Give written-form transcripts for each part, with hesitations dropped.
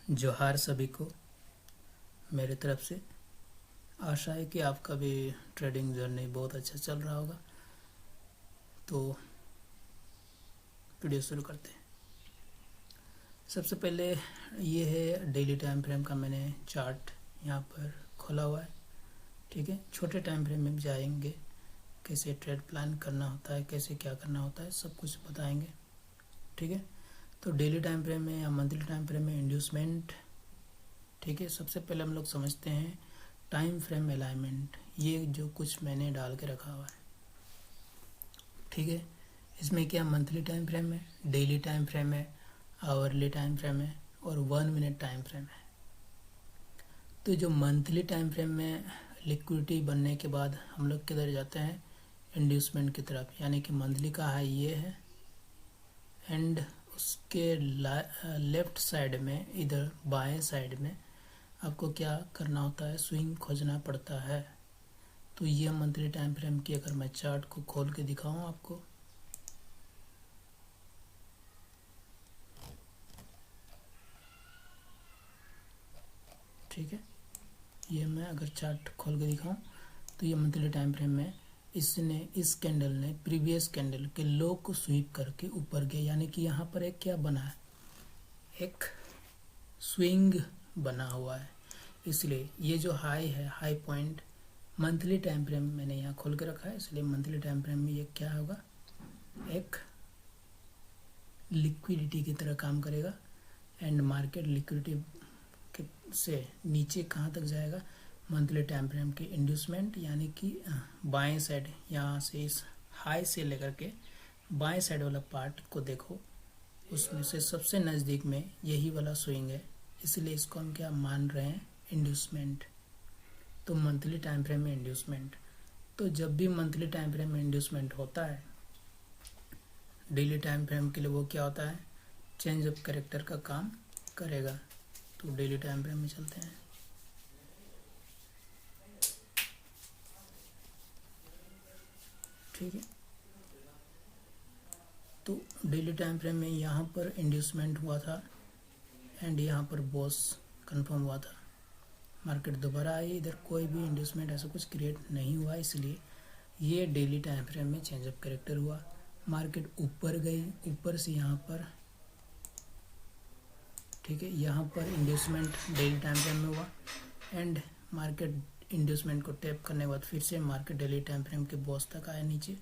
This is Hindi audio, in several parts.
जोहार सभी को मेरे तरफ से। आशा है कि आपका भी ट्रेडिंग जर्नी बहुत अच्छा चल रहा होगा। तो वीडियो शुरू करते हैं। सबसे पहले ये है डेली टाइम फ्रेम का मैंने चार्ट यहाँ पर खोला हुआ है। ठीक है, छोटे टाइम फ्रेम में जाएंगे, कैसे ट्रेड प्लान करना होता है, कैसे क्या करना होता है, सब कुछ बताएंगे। ठीक है, तो डेली टाइम फ्रेम में या मंथली टाइम फ्रेम में इंड्यूसमेंट। ठीक है, सबसे पहले हम लोग समझते हैं टाइम फ्रेम अलाइनमेंट। ये जो कुछ मैंने डाल के रखा हुआ है, ठीक है, इसमें क्या मंथली टाइम फ्रेम है, डेली टाइम फ्रेम है, आवरली टाइम फ्रेम है और 1 मिनट टाइम फ्रेम है। तो जो मंथली टाइम फ्रेम में लिक्विडिटी बनने के बाद हम लोग किधर जाते हैं, इंड्यूसमेंट की तरफ, यानी कि मंथली का हाई ये है एंड उसके लेफ्ट साइड में, इधर बाएं साइड में आपको क्या करना होता है, स्विंग खोजना पड़ता है। तो ये मंथली टाइम फ्रेम की अगर मैं चार्ट को खोल के दिखाऊं आपको, ठीक है, ये मैं अगर चार्ट खोल के दिखाऊं तो ये मंथली टाइम फ्रेम में इसने, इस कैंडल ने प्रीवियस कैंडल के लो को स्वीप करके ऊपर गया, यानी कि यहाँ पर एक क्या बना है, एक स्विंग बना हुआ है। इसलिए ये जो हाई है, high point monthly time frame मैंने यहाँ खोल के रखा है, इसलिए मंथली टाइम फ्रेम में ये क्या होगा, एक लिक्विडिटी की तरह काम करेगा। एंड मार्केट लिक्विडिटी से नीचे कहाँ तक जाएगा, मंथली टाइम फ्रेम के इंड्यूसमेंट, यानी कि बाएं साइड, यहाँ से इस हाई से लेकर के बाएं साइड वाला पार्ट को देखो, उसमें से सबसे नज़दीक में यही वाला स्विंग है, इसलिए इसको हम क्या मान रहे हैं, इंड्यूसमेंट। तो मंथली टाइम फ्रेम में इंड्यूसमेंट, तो जब भी मंथली टाइम फ्रेम में इंड्यूसमेंट होता है, डेली टाइम फ्रेम के लिए वो क्या होता है, चेंज ऑफ कैरेक्टर का काम करेगा। तो डेली टाइम फ्रेम में चलते हैं। ठीक है, तो डेली टाइम फ्रेम में यहाँ पर इंड्यूसमेंट हुआ था एंड यहाँ पर बॉस कंफर्म हुआ था, मार्केट दोबारा आई, इधर कोई भी इंड्यूसमेंट ऐसा कुछ क्रिएट नहीं हुआ, इसलिए ये डेली टाइम फ्रेम में चेंज ऑफ कैरेक्टर हुआ। मार्केट ऊपर गई, ऊपर से यहाँ पर, ठीक है, यहाँ पर इंड्यूसमेंट डेली टाइम फ्रेम में हुआ एंड मार्केट इंड्यूसमेंट को टैप करने के बाद फिर से मार्केट डेली टाइम फ्रेम के बॉस तक आया नीचे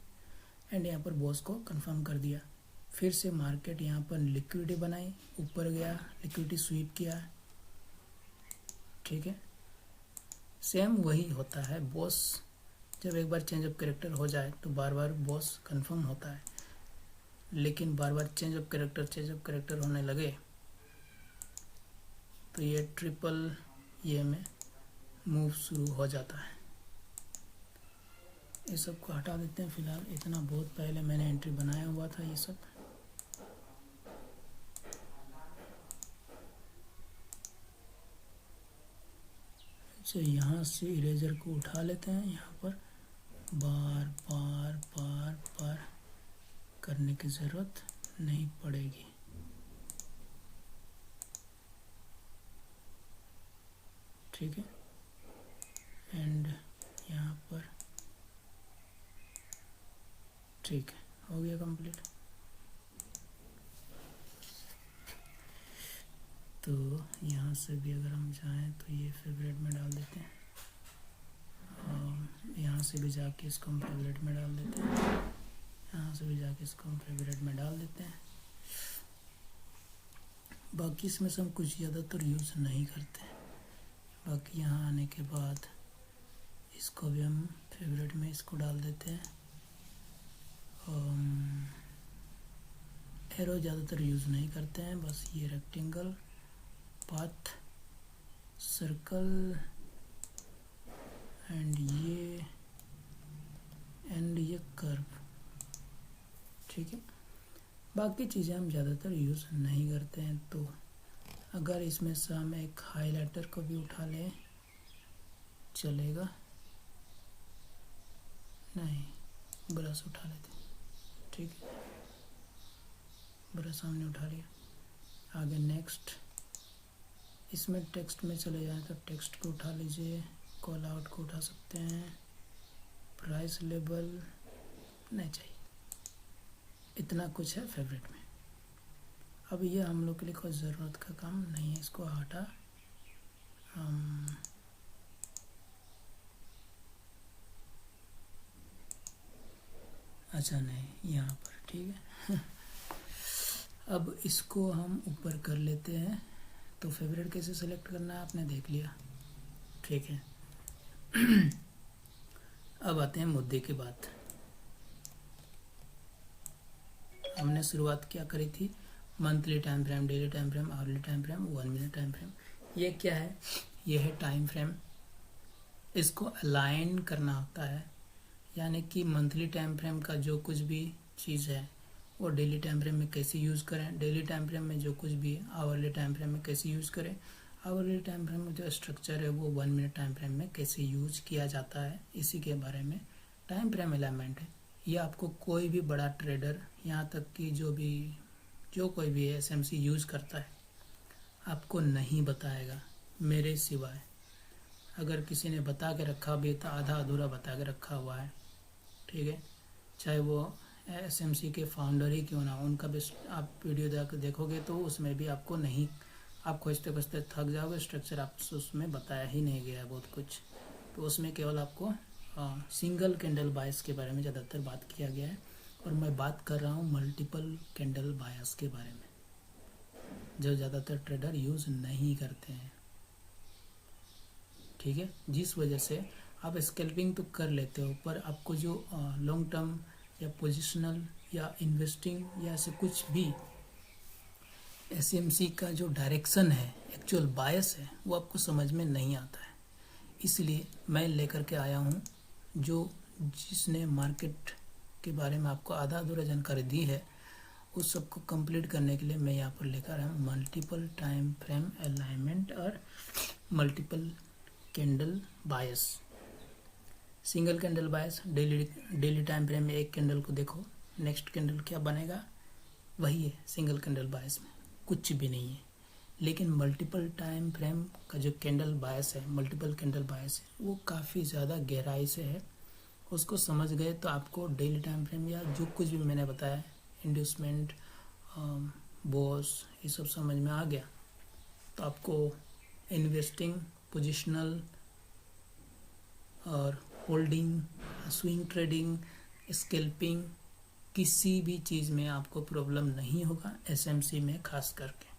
एंड यहाँ पर बॉस को कंफर्म कर दिया। फिर से मार्केट यहाँ पर लिक्विडिटी बनाई, ऊपर गया, लिक्विडिटी स्वीप किया। ठीक है, सेम वही होता है, बॉस जब एक बार चेंज ऑफ कैरेक्टर हो जाए तो बार बार बॉस कंफर्म होता है, लेकिन बार बार चेंज ऑफ कैरेक्टर होने लगे तो ये ट्रिपल ये में मूव शुरू हो जाता है। ये सब को हटा देते हैं फिलहाल, इतना बहुत पहले मैंने एंट्री बनाया हुआ था ये सब। तो यहाँ से इरेजर को उठा लेते हैं, यहाँ पर बार बार बार बार करने की ज़रूरत नहीं पड़ेगी। ठीक है, एंड यहाँ पर ठीक है, हो गया कंप्लीट। तो यहाँ से भी अगर हम चाहें तो ये फेवरेट में डाल देते हैं, और यहाँ से भी जाके इसको हम फेवरेट में डाल देते हैं, यहाँ से भी जाके इसको हम फेवरेट में डाल देते हैं। बाकी इसमें से हम कुछ ज़्यादातर यूज़ नहीं करते। बाकी यहाँ आने के बाद इसको भी हम फेवरेट में इसको डाल देते हैं। एरो ज़्यादातर यूज़ नहीं करते हैं, बस ये रेक्टेंगल, पाथ, सर्कल एंड ये कर्व। ठीक है, बाकी चीज़ें हम ज़्यादातर यूज़ नहीं करते हैं। तो अगर इसमें से हम एक हाइलाइटर को भी उठा लें चलेगा, नहीं ब्रश उठा लेते हैं। ठीक है, ब्रश हमने उठा लिया। आगे नेक्स्ट इसमें टेक्स्ट में चले जाए तो टेक्स्ट को उठा लीजिए, कॉल आउट को उठा सकते हैं, प्राइस लेबल नहीं चाहिए, इतना कुछ है फेवरेट में। अब ये हम लोग के लिए कोई ज़रूरत का काम नहीं है, इसको हटा हम अच्छा नहीं यहाँ पर, ठीक है। अब इसको हम ऊपर कर लेते हैं। तो फेवरेट कैसे सेलेक्ट करना है आपने देख लिया, ठीक है। अब आते हैं मुद्दे की बात। हमने शुरुआत क्या करी थी, monthly time frame, daily time frame, hourly time frame, 1 minute time frame. ये क्या है, ये है टाइम फ्रेम। इसको अलाइन करना होता है, यानी कि मंथली टाइम फ्रेम का जो कुछ भी चीज़ है वो डेली टाइम फ्रेम में कैसे यूज़ करें, डेली टाइम फ्रेम में जो कुछ भी आवरली टाइम फ्रेम में कैसे यूज़ करें, आवरली टाइम फ्रेम में जो स्ट्रक्चर है वो 1 मिनट टाइम फ्रेम में कैसे यूज किया जाता है, इसी के बारे में टाइम फ्रेम एलिमेंट है। ये आपको कोई भी बड़ा ट्रेडर, यहाँ तक कि जो कोई भी एसएमसी यूज़ करता है आपको नहीं बताएगा मेरे सिवाय। अगर किसी ने बता के रखा भी तो आधा अधूरा बता के रखा हुआ है, ठीक है। चाहे वो एसएमसी के फाउंडर ही क्यों ना, उनका भी आप वीडियो देखोगे तो उसमें भी आपको नहीं, आप खोजते खोजते थक जाओगे, स्ट्रक्चर आप उसमें बताया ही नहीं गया है बहुत कुछ। तो उसमें केवल आपको सिंगल कैंडल बायस के बारे में ज़्यादातर बात किया गया है, और मैं बात कर रहा हूँ मल्टीपल कैंडल बायस के बारे में, जो ज़्यादातर ट्रेडर यूज़ नहीं करते हैं, ठीक है। जिस वजह से आप स्कैल्पिंग तो कर लेते हो, पर आपको जो लॉन्ग टर्म या पोजिशनल या इन्वेस्टिंग या ऐसे कुछ भी एसएमसी का जो डायरेक्शन है, एक्चुअल बायस है, वो आपको समझ में नहीं आता है। इसलिए मैं लेकर के आया हूँ जो जिसने मार्केट के बारे में आपको आधा अधूरा जानकारी दी है, उस सबको कंप्लीट करने के लिए मैं यहाँ पर लेकर आया हूँ मल्टीपल टाइम फ्रेम अलाइनमेंट और मल्टीपल कैंडल बायस। सिंगल कैंडल बायस, डेली टाइम फ्रेम में एक कैंडल को देखो, नेक्स्ट कैंडल क्या बनेगा वही है सिंगल कैंडल बायस में, कुछ भी नहीं है। लेकिन मल्टीपल टाइम फ्रेम का जो कैंडल बायस है, मल्टीपल कैंडल बायस है, वो काफ़ी ज़्यादा गहराई से है। उसको समझ गए तो आपको डेली टाइम फ्रेम या जो कुछ भी मैंने बताया, इंड्यूसमेंट, बॉस, ये सब समझ में आ गया तो आपको इन्वेस्टिंग, पोजिशनल और होल्डिंग, स्विंग ट्रेडिंग, स्कैल्पिंग, किसी भी चीज़ में आपको प्रॉब्लम नहीं होगा, एसएमसी में खास करके।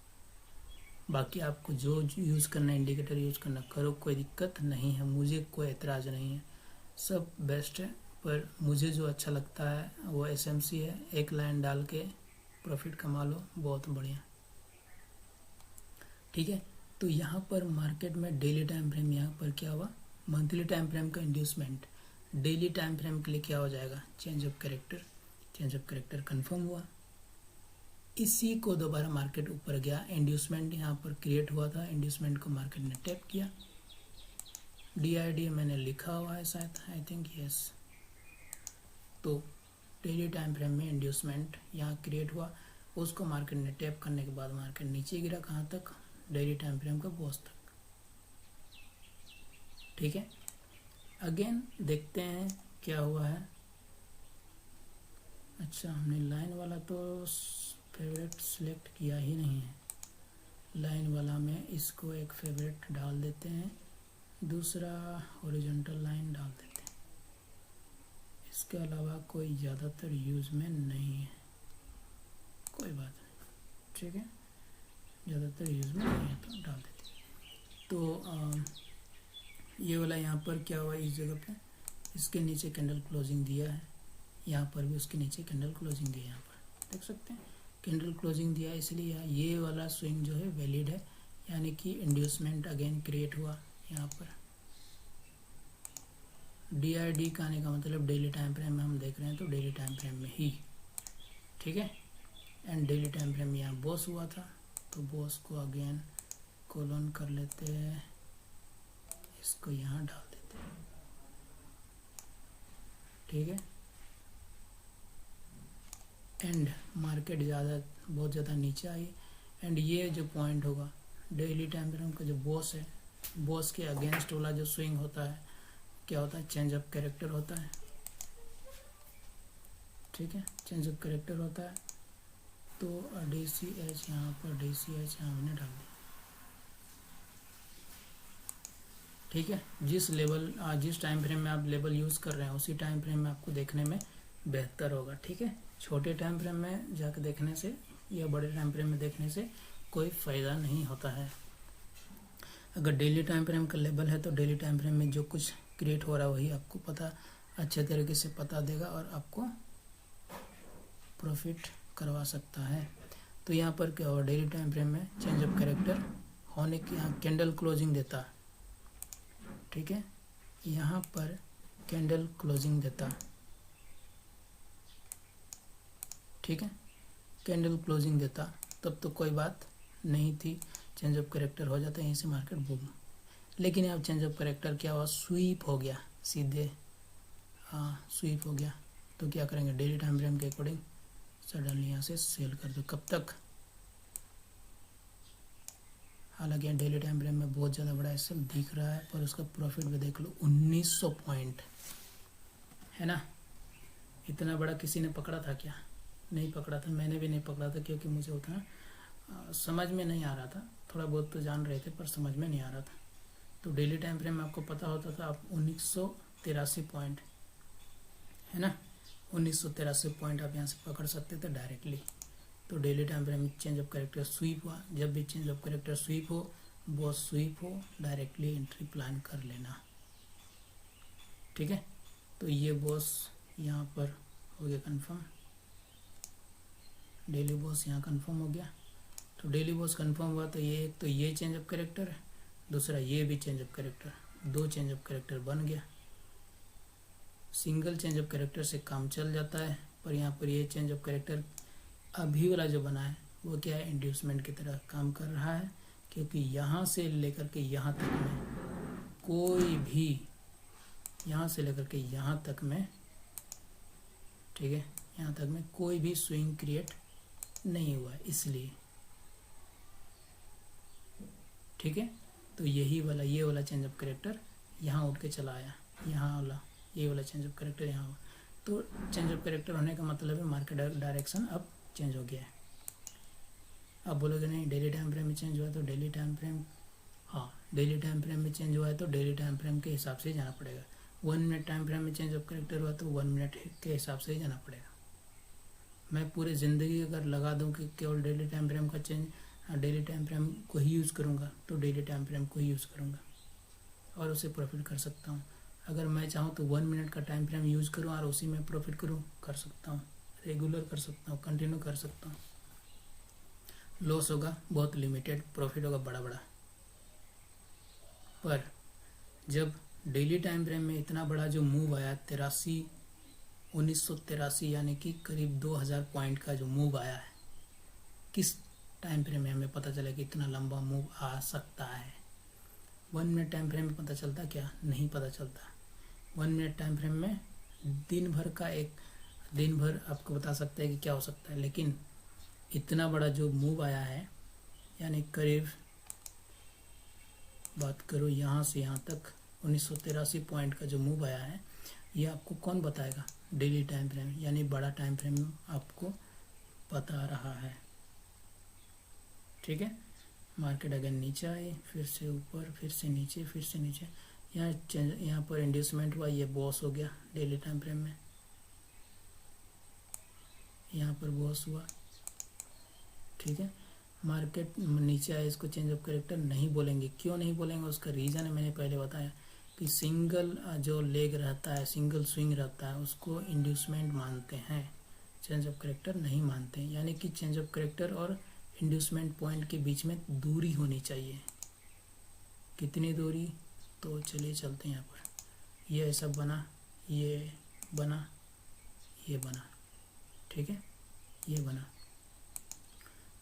बाकी आपको जो यूज़ करना है, इंडिकेटर यूज़ करना करो, कोई दिक्कत नहीं है, मुझे कोई एतराज़ नहीं है, सब बेस्ट है। पर मुझे जो अच्छा लगता है वो एसएमसी है, एक लाइन डाल के प्रॉफिट कमा लो, बहुत बढ़िया, ठीक है। तो यहाँ पर मार्केट में डेली टाइम फ्रेम, यहाँ पर क्या हुआ, मंथली टाइम फ्रेम का इंड्यूसमेंट डेली टाइम फ्रेम के लिए क्या हो जाएगा, चेंज ऑफ कैरेक्टर कंफर्म हुआ। इसी को दोबारा मार्केट ऊपर गया, इंड्यूसमेंट यहाँ पर क्रिएट हुआ था, इंड्यूसमेंट को मार्केट ने टैप किया, DID मैंने लिखा हुआ है शायद, आई थिंक यस। तो डेली टाइम फ्रेम में इंड्यूसमेंट यहाँ क्रिएट हुआ, उसको मार्केट ने टैप करने के बाद मार्केट नीचे गिरा, कहाँ तक, डेली टाइम फ्रेम का बॉस तक, ठीक है। अगेन देखते हैं क्या हुआ है। अच्छा, हमने लाइन वाला तो फेवरेट सिलेक्ट किया ही नहीं है, लाइन वाला में इसको एक फेवरेट डाल देते हैं, दूसरा हॉरिजॉन्टल लाइन डाल देते हैं। इसके अलावा कोई ज़्यादातर यूज़ में नहीं है, कोई बात नहीं, ठीक है, ज़्यादातर यूज़ में नहीं है तो डाल देते हैं। तो ये वाला यहाँ पर क्या हुआ, इस जगह पे इसके नीचे कैंडल क्लोजिंग दिया है, यहाँ पर भी उसके नीचे कैंडल क्लोजिंग दिया है, यहाँ पर देख सकते हैं कैंडल क्लोजिंग दिया, इसलिए ये वाला स्विंग जो है वैलिड है, यानी कि इंड्यूसमेंट अगेन क्रिएट हुआ। यहाँ पर DID का आने का मतलब डेली टाइम फ्रेम में हम देख रहे हैं, तो डेली टाइम फ्रेम में ही, ठीक है। एंड डेली टाइम फ्रेम में यहाँ बॉस हुआ था, तो बॉस को अगेन कोलन कर लेते हैं, इसको यहाँ डाल देते हैं, ठीक है। एंड मार्केट बहुत ज़्यादा नीचे आई, एंड ये जो पॉइंट होगा डेली टाइम फ्रेम का जो बॉस है, बॉस के अगेंस्ट वाला जो स्विंग होता है क्या होता है, चेंज ऑफ कैरेक्टर होता है। ठीक है, चेंज ऑफ कैरेक्टर होता है। तो DCH यहाँ पर, DCH यहाँ हमने डाल दिया। ठीक है, जिस लेवल जिस टाइम फ्रेम में आप लेवल यूज़ कर रहे हैं उसी टाइम फ्रेम में आपको देखने में बेहतर होगा। ठीक है, छोटे टाइम फ्रेम में जाकर देखने से या बड़े टाइम फ्रेम में देखने से कोई फ़ायदा नहीं होता है। अगर डेली टाइम फ्रेम का लेवल है तो डेली टाइम फ्रेम में जो कुछ क्रिएट हो रहा है वही आपको पता, अच्छे तरीके से पता देगा और आपको प्रॉफिट करवा सकता है। तो यहाँ पर क्या होगा, डेली टाइम फ्रेम में चेंज ऑफ कैरेक्टर होने के यहाँ कैंडल क्लोजिंग देता। ठीक है, यहाँ पर कैंडल क्लोजिंग देता। ठीक है, कैंडल क्लोजिंग देता तब तो कोई बात नहीं थी, चेंज ऑफ कैरेक्टर हो जाता है, यहीं से मार्केट बूम। लेकिन यहाँ चेंज ऑफ कैरेक्टर क्या हुआ, स्वीप हो गया सीधे, हाँ स्वीप हो गया। तो क्या करेंगे, डेली टाइम फ्रेम के अकॉर्डिंग सडनली यहाँ से सेल कर दो। कब तक, हालांकि यहाँ डेली टाइम फ्रेम में बहुत ज़्यादा बड़ा एसएल दिख रहा है पर उसका प्रॉफिट भी देख लो 1900 पॉइंट है ना। इतना बड़ा किसी ने पकड़ा था क्या, नहीं पकड़ा था, मैंने भी नहीं पकड़ा था क्योंकि मुझे उतना समझ में नहीं आ रहा था। थोड़ा बहुत तो जान रहे थे पर समझ में नहीं आ रहा था। तो डेली टाइम फ्रेम में आपको पता होता था आप 1983 पॉइंट है ना, 1983 पॉइंट आप यहाँ से पकड़ सकते थे डायरेक्टली। तो डेली टाइम फ्रेम में चेंज ऑफ कैरेक्टर स्वीप हुआ, जब भी चेंज ऑफ कैरेक्टर स्वीप हो, बॉस स्वीप हो, डायरेक्टली एंट्री प्लान कर लेना। ठीक है, तो ये बॉस यहाँ पर हो गया कंफर्म, डेली बॉस यहाँ कंफर्म हो गया। तो डेली बॉस कंफर्म हुआ तो ये एक तो ये चेंज ऑफ कैरेक्टर है, दूसरा ये भी चेंज ऑफ कैरेक्टर, दो चेंज ऑफ कैरेक्टर बन गया। सिंगल चेंज ऑफ कैरेक्टर से काम चल जाता है पर यहाँ पर ये चेंज ऑफ कैरेक्टर अभी वाला जो बना है वो क्या है, इंड्यूसमेंट की तरह काम कर रहा है, क्योंकि यहाँ से लेकर के यहाँ तक में कोई भी, यहाँ से लेकर के यहाँ तक में, ठीक है, यहाँ तक में कोई भी स्विंग क्रिएट नहीं हुआ है इसलिए। ठीक है, तो यही वाला ये वाला चेंज ऑफ कैरेक्टर यहाँ उठ के चला आया, यहाँ वाला ये वाला चेंज ऑफ कैरेक्टर यहाँ हुआ। तो चेंज ऑफ कैरेक्टर होने का मतलब है मार्केट डायरेक्शन अब चेंज हो गया है। अब बोलोगे नहीं डेली टाइम फ्रेम में चेंज हुआ तो डेली टाइम फ्रेम, हाँ डेली टाइम फ्रेम में चेंज हुआ है तो डेली टाइम फ्रेम के हिसाब से ही जाना पड़ेगा। 1 मिनट टाइम फ्रेम में चेंज ऑफ कैरेक्टर हुआ तो 1 मिनट के हिसाब से ही जाना पड़ेगा। मैं पूरी ज़िंदगी अगर लगा दूं कि केवल डेली टाइम फ्रेम का चेंज, डेली टाइम फ्रेम को ही यूज़ करूँगा तो डेली टाइम फ्रेम को ही यूज़ करूँगा और उसे प्रॉफिट कर सकता हूँ। अगर मैं चाहूँ तो 1 मिनट का टाइम फ्रेम यूज़ करूँ और उसी में प्रॉफिट करूँ, कर सकता हूँ, रेगुलर कर सकता हूँ, कंटिन्यू कर सकता हूँ। लॉस होगा बहुत लिमिटेड, प्रॉफिट होगा बड़ा बड़ा। पर जब डेली टाइम फ्रेम में इतना बड़ा जो मूव आया 1983 यानी कि करीब 2000 पॉइंट का जो मूव आया है, किस टाइम फ्रेम में हमें पता चला कि इतना लंबा मूव आ सकता है। 1 मिनट टाइम फ्रेम में पता चलता क्या, नहीं पता चलता। 1 मिनट टाइम फ्रेम में दिन भर आपको बता सकता है कि क्या हो सकता है, लेकिन इतना बड़ा जो मूव आया है, यानी करीब बात करो यहाँ से यहाँ तक 1983 पॉइंट का जो मूव आया है, ये आपको कौन बताएगा, डेली टाइम फ्रेम यानी बड़ा टाइम फ्रेम आपको बता रहा है। ठीक है, मार्केट अगर नीचे आए फिर से ऊपर, फिर से नीचे, फिर से नीचे, यहाँ पर इंड्यूसमेंट हुआ, ये बॉस हो गया डेली टाइम फ्रेम में, यहाँ पर बॉस हुआ। ठीक है, मार्केट नीचे आए इसको चेंज ऑफ कैरेक्टर नहीं बोलेंगे। क्यों नहीं बोलेंगे, उसका रीज़न है मैंने पहले बताया कि सिंगल जो लेग रहता है, सिंगल स्विंग रहता है, उसको इंड्यूसमेंट मानते हैं, चेंज ऑफ कैरेक्टर नहीं मानते हैं। यानी कि चेंज ऑफ कैरेक्टर और इंड्यूसमेंट पॉइंट के बीच में दूरी होनी चाहिए। कितनी दूरी, तो चलिए चलते हैं यहाँ पर, ये ऐसा बना, ये बना, ये बना, ठीक है, ये बना।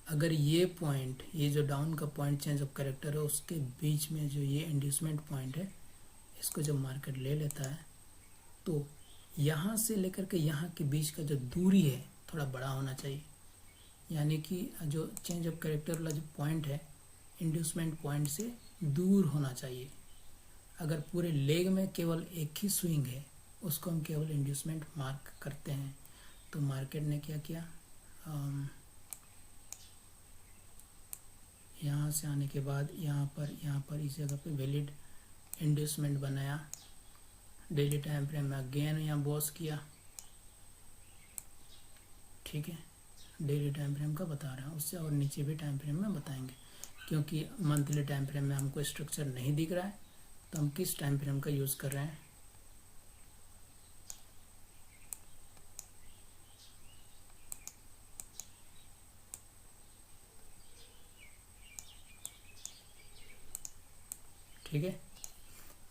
अगर ये पॉइंट, ये जो डाउन का पॉइंट चेंज ऑफ कैरेक्टर है उसके बीच में जो ये इंड्यूसमेंट पॉइंट है, इसको जब मार्केट ले लेता है तो यहाँ से लेकर के यहाँ के बीच का जो दूरी है थोड़ा बड़ा होना चाहिए। यानी कि जो चेंज ऑफ कैरेक्टर वाला जो पॉइंट है इंड्यूसमेंट पॉइंट से दूर होना चाहिए। अगर पूरे लेग में केवल एक ही स्विंग है, उसको हम केवल इंड्यूसमेंट मार्क करते हैं। तो मार्केट ने क्या किया, यहाँ से आने के बाद यहाँ पर इस जगह पे वैलिड इंड्यूसमेंट बनाया। डेली टाइम फ्रेम में अगेन यहाँ बॉस किया, ठीक है। डेली टाइम फ्रेम का बता रहा हूँ, उससे और नीचे भी टाइम फ्रेम में बताएंगे, क्योंकि मंथली टाइम फ्रेम में हमको स्ट्रक्चर नहीं दिख रहा है, तो हम किस टाइम फ्रेम का यूज़ कर रहे हैं। ठीक है,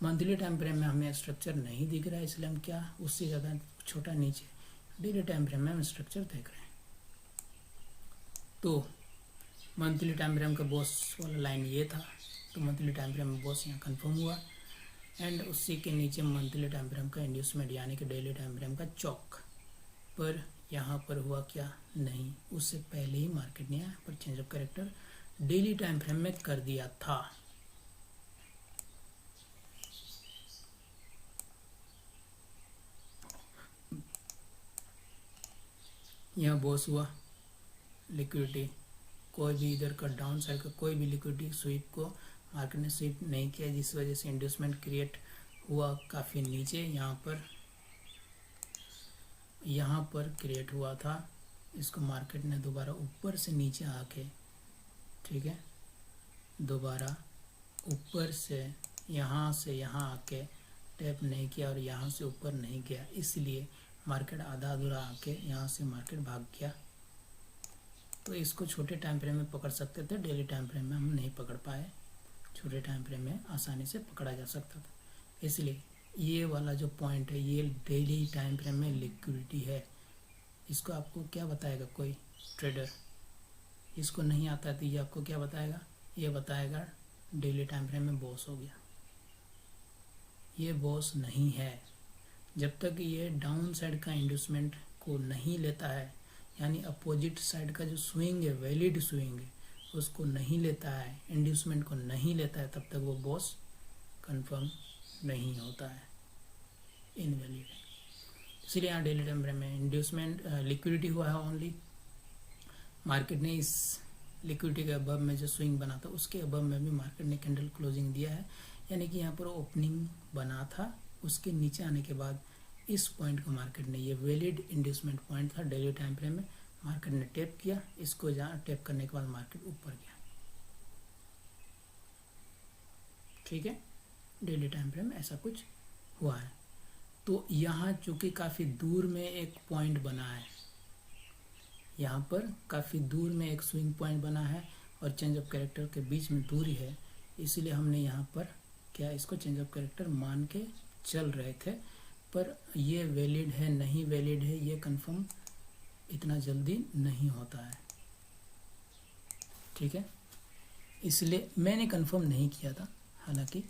मंथली टाइम फ्रेम में हमें स्ट्रक्चर नहीं दिख रहा है, इसलिए हम क्या उससे ज़्यादा छोटा नीचे डेली टाइम फ्रेम में हम स्ट्रक्चर देख रहे हैं। तो मंथली टाइम फ्रेम का बॉस वाला लाइन ये था, तो मंथली टाइम फ्रेम में बॉस यहाँ कंफर्म हुआ। एंड उसी के नीचे मंथली टाइम फ्रेम का इंड्यूसमेंट यानी कि डेली टाइम फ्रेम का चौक, पर यहाँ पर हुआ क्या, नहीं, उससे पहले ही मार्केट ने यहाँ पर change of character daily time frame में कर दिया था। यहाँ बॉस हुआ, लिक्विडिटी कोई भी इधर का डाउन साइड का कोई भी लिक्विडिटी स्वीप को मार्केट ने स्वीप नहीं किया, जिस वजह से इंड्यूसमेंट क्रिएट हुआ काफ़ी नीचे। यहाँ पर क्रिएट हुआ था, इसको मार्केट ने दोबारा ऊपर से नीचे आके, ठीक है, दोबारा ऊपर से यहाँ आके टैप नहीं किया और यहाँ से ऊपर नहीं गया, इसलिए मार्केट आधा अधूरा आके यहाँ से मार्केट भाग गया। तो इसको छोटे टाइम फ्रेम में पकड़ सकते थे, डेली टाइम फ्रेम में हम नहीं पकड़ पाए, छोटे टाइम फ्रेम में आसानी से पकड़ा जा सकता था। इसलिए ये वाला जो पॉइंट है ये डेली टाइम फ्रेम में लिक्विडिटी है। इसको आपको क्या बताएगा कोई ट्रेडर, इसको नहीं आता है तो ये आपको क्या बताएगा, ये बताएगा डेली टाइम फ्रेम में बॉस हो गया। ये बॉस नहीं है, जब तक ये डाउन साइड का इंड्यूसमेंट को नहीं लेता है, यानी अपोजिट साइड का जो स्विंग है, वैलिड स्विंग है, उसको नहीं लेता है, इंड्यूसमेंट को नहीं लेता है, तब तक वो बॉस कंफर्म नहीं होता है, इनवैलिड है। इसलिए यहाँ डेली टाइम फ्रेम में इंड्यूसमेंट लिक्विडिटी हुआ है ओनली। मार्केट ने इस लिक्विडिटी के अबव में जो स्विंग बना था उसके अबव में भी मार्केट ने कैंडल क्लोजिंग दिया है, यानी कि यहाँ पर ओपनिंग बना था, उसके नीचे आने के बाद इस पॉइंट को मार्केट ने, ये वैलिड इंड्यूसमेंट पॉइंट था डेली टाइम फ्रेम में, मार्केट ने टैप किया, इसको जहाँ टैप करने के बाद मार्केट ऊपर गया। ठीक है, डेली टाइम फ्रेम में ऐसा कुछ हुआ है। तो यहाँ चूंकि काफ़ी दूर में एक पॉइंट बना है, यहाँ पर काफ़ी दूर में एक स्विंग पॉइंट बना है और चेंज ऑफ कैरेक्टर के बीच में दूरी है, इसीलिए हमने यहाँ पर क्या इसको चेंज ऑफ कैरेक्टर मान के चल रहे थे। पर ये वैलिड है नहीं वैलिड है ये कंफर्म इतना जल्दी नहीं होता है, ठीक है, इसलिए मैंने कंफर्म नहीं किया था। हालांकि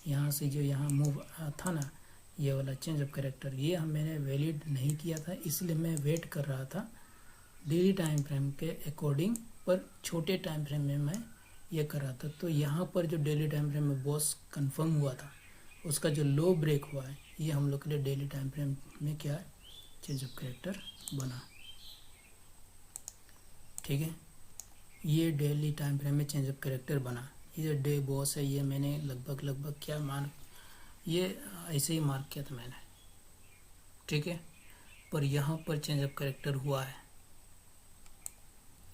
यहाँ से जो यहाँ मूव था ना, ये वाला चेंज ऑफ कैरेक्टर, ये मैंने वैलिड नहीं किया था, इसलिए मैं वेट कर रहा था डेली टाइम फ्रेम के अकॉर्डिंग, पर छोटे टाइम फ्रेम में मैं ये कर रहा था। तो यहाँ पर जो डेली टाइम फ्रेम में बॉस कंफर्म हुआ था, उसका जो लो ब्रेक हुआ है, ये हम लोग के लिए डेली टाइम फ्रेम में क्या है, चेंज ऑफ कैरेक्टर बना। ठीक है, ये डेली टाइम फ्रेम में चेंज ऑफ कैरेक्टर बना। ये जो डे बॉस है, ये मैंने लगभग क्या ये ऐसे ही मार्क किया था मैंने, ठीक है, पर यहाँ पर चेंज ऑफ कैरेक्टर हुआ है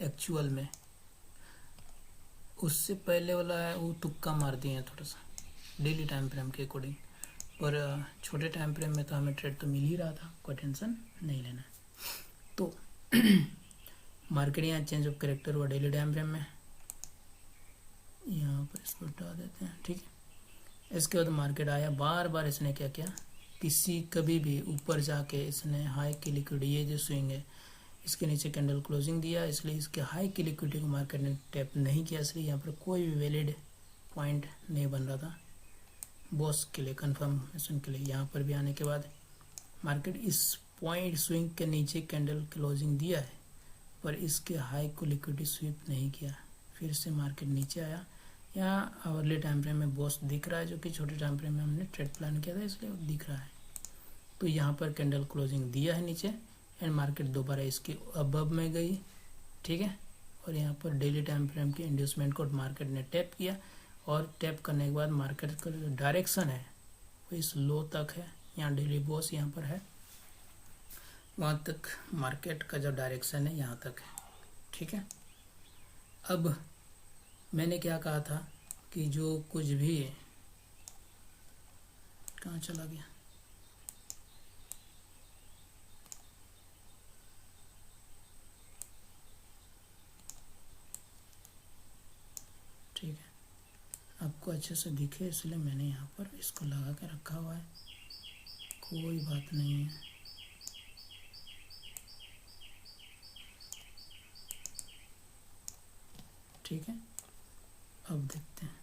एक्चुअल में। उससे पहले वाला है वो तुक्का मार दिए हैं थोड़ा सा डेली टाइम फ्रेम के अकॉर्डिंग, पर छोटे टाइम फ्रेम में तो हमें ट्रेड तो मिल ही रहा था, कोई टेंशन नहीं लेना। तो मार्केट यहाँ चेंज ऑफ कैरेक्टर हुआ डेली टाइम फ्रेम में, यहाँ पर इसको हटा देते हैं, ठीक है। इसके बाद मार्केट आया, बार बार इसने क्या किया, कभी भी ऊपर जाके इसने हाई की लिक्विडिटी, ये जो स्विंग है इसके नीचे कैंडल क्लोजिंग दिया, इसलिए इसके हाई की लिक्विडिटी को मार्केट ने टैप नहीं किया, इसलिए यहाँ पर कोई भी वैलिड पॉइंट नहीं बन रहा था बॉस के लिए, कंफर्मेशन के लिए। यहाँ पर भी आने के बाद मार्केट इस पॉइंट स्विंग के नीचे कैंडल क्लोजिंग दिया है, पर इसके हाई को लिक्विडिटी स्वीप नहीं किया, फिर से मार्केट नीचे आया। यहाँ आवरली टाइम फ्रेम में बॉस दिख रहा है, जो कि छोटे टाइम फ्रेम में हमने ट्रेड प्लान किया था, इसलिए दिख रहा है। तो यहाँ पर कैंडल क्लोजिंग दिया है नीचे, एंड मार्केट दोबारा इसके अबव में गई, ठीक है। और यहाँ पर डेली टाइम फ्रेम के इंड्यूसमेंट को मार्केट ने टैप किया, और टैप करने के बाद मार्केट का जो डायरेक्शन है वो इस लो तक है। यहाँ डेली बॉस यहाँ पर है, वहाँ तक मार्केट का जो डायरेक्शन है यहाँ तक है, ठीक है। अब मैंने क्या कहा था कि जो कुछ भी, कहाँ चला गया, ठीक है, आपको अच्छे से दिखे इसलिए मैंने यहाँ पर इसको लगा के रखा हुआ है, कोई बात नहीं है। ठीक है, अब देखते हैं